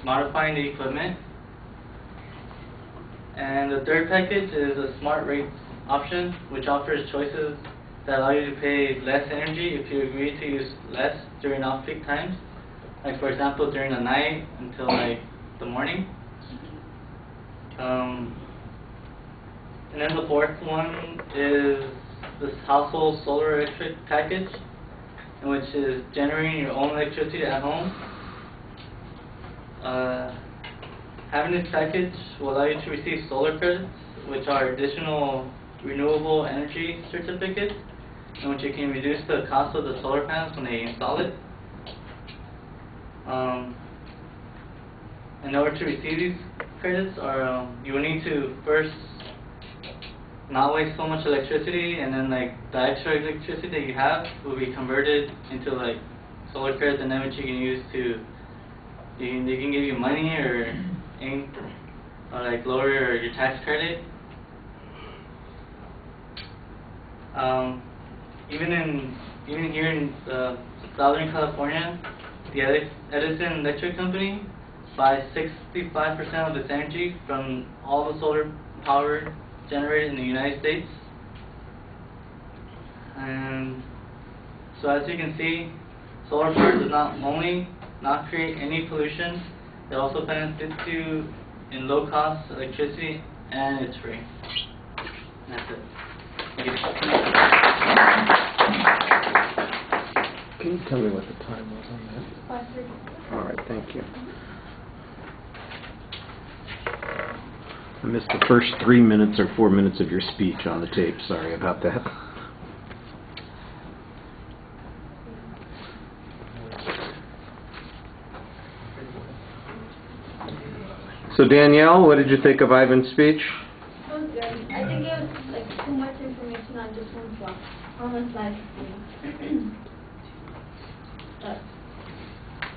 modifying the equipment. And the third package is a smart rates option, which offers choices that allow you to pay less energy if you agree to use less during off-peak times. Like for example, during the night until like the morning. And then the fourth one is this household solar electric package, in which is generating your own electricity at home. Having this package will allow you to receive solar credits, which are additional renewable energy certificates, in which you can reduce the cost of the solar panels when they install it. In order to receive these credits, you will need to first not waste so much electricity, and then like the extra electricity that you have will be converted into like solar credits, and then which you can use to they can give you money or like lower your tax credit. Even here in Southern California, the Edison Electric Company buys 65% of its energy from all the solar power generated in the United States. And so as you can see, solar power does not only not create any pollution, it also benefits you in low cost electricity, and it's free. And that's it. Thank you. Can you tell me what the time was on that? 5:30. All right, thank you. I missed the first 3 minutes or 4 minutes of your speech on the tape. Sorry about that. So Danielle, what did you think of Ivan's speech? It was good. I think it was like too much information on just one slide. On one slide. But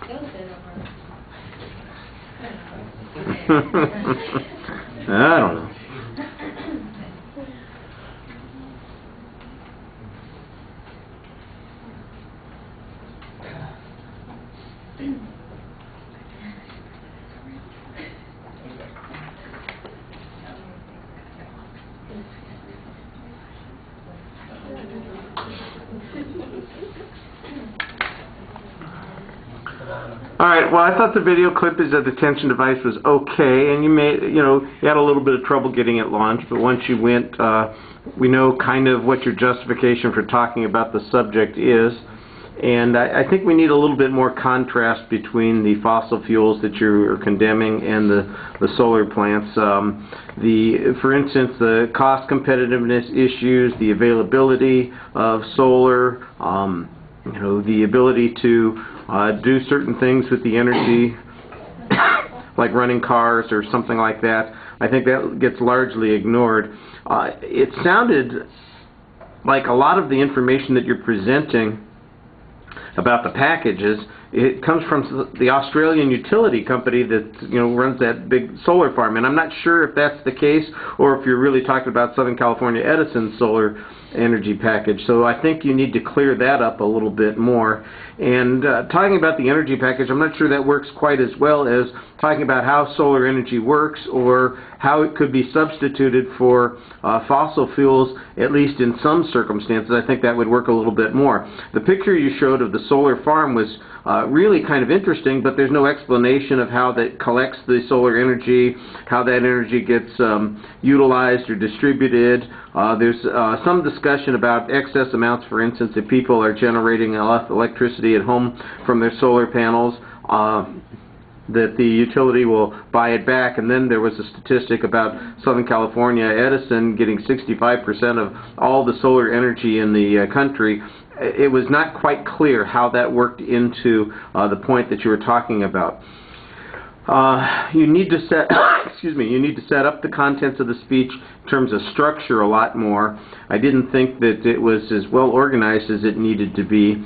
it was good I don't know. All right. Well, I thought the video clip is a detention device was okay, and you had a little bit of trouble getting it launched, but once you went, we know kind of what your justification for talking about the subject is, and I think we need a little bit more contrast between the fossil fuels that you're condemning and the solar plants. For instance, the cost competitiveness issues, the availability of solar, the ability to do certain things with the energy, like running cars or something like that. I think that gets largely ignored. It sounded like a lot of the information that you're presenting about the packages, it comes from the Australian utility company that runs that big solar farm, and I'm not sure if that's the case or if you're really talking about Southern California Edison solar energy package. So I think you need to clear that up a little bit more. And talking about the energy package, I'm not sure that works quite as well as talking about how solar energy works or how it could be substituted for fossil fuels, at least in some circumstances. I think that would work a little bit more. The picture you showed of the solar farm was really kind of interesting, but there's no explanation of how that collects the solar energy, how that energy gets utilized or distributed. There's some discussion about excess amounts, for instance, if people are generating enough electricity at home from their solar panels, that the utility will buy it back. And then there was a statistic about Southern California Edison getting 65% of all the solar energy in the country. It was not quite clear how that worked into the point that you were talking about. You need to set you need to set up the contents of the speech in terms of structure a lot more. I didn't think that it was as well organized as it needed to be.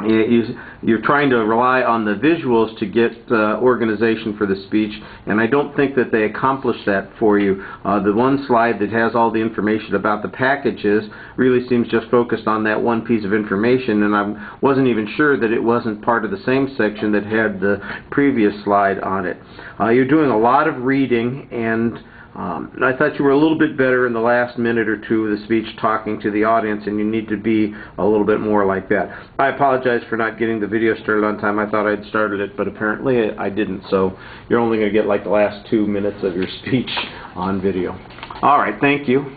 you're trying to rely on the visuals to get organization for the speech, and I don't think that they accomplish that for you. The one slide that has all the information about the packages really seems just focused on that one piece of information, and I wasn't even sure that it wasn't part of the same section that had the previous slide on it. You're doing a lot of reading, and I thought you were a little bit better in the last minute or two of the speech talking to the audience, and you need to be a little bit more like that. I apologize for not getting the video started on time. I thought I'd started it, but apparently I didn't, so you're only going to get like the last 2 minutes of your speech on video. All right, thank you.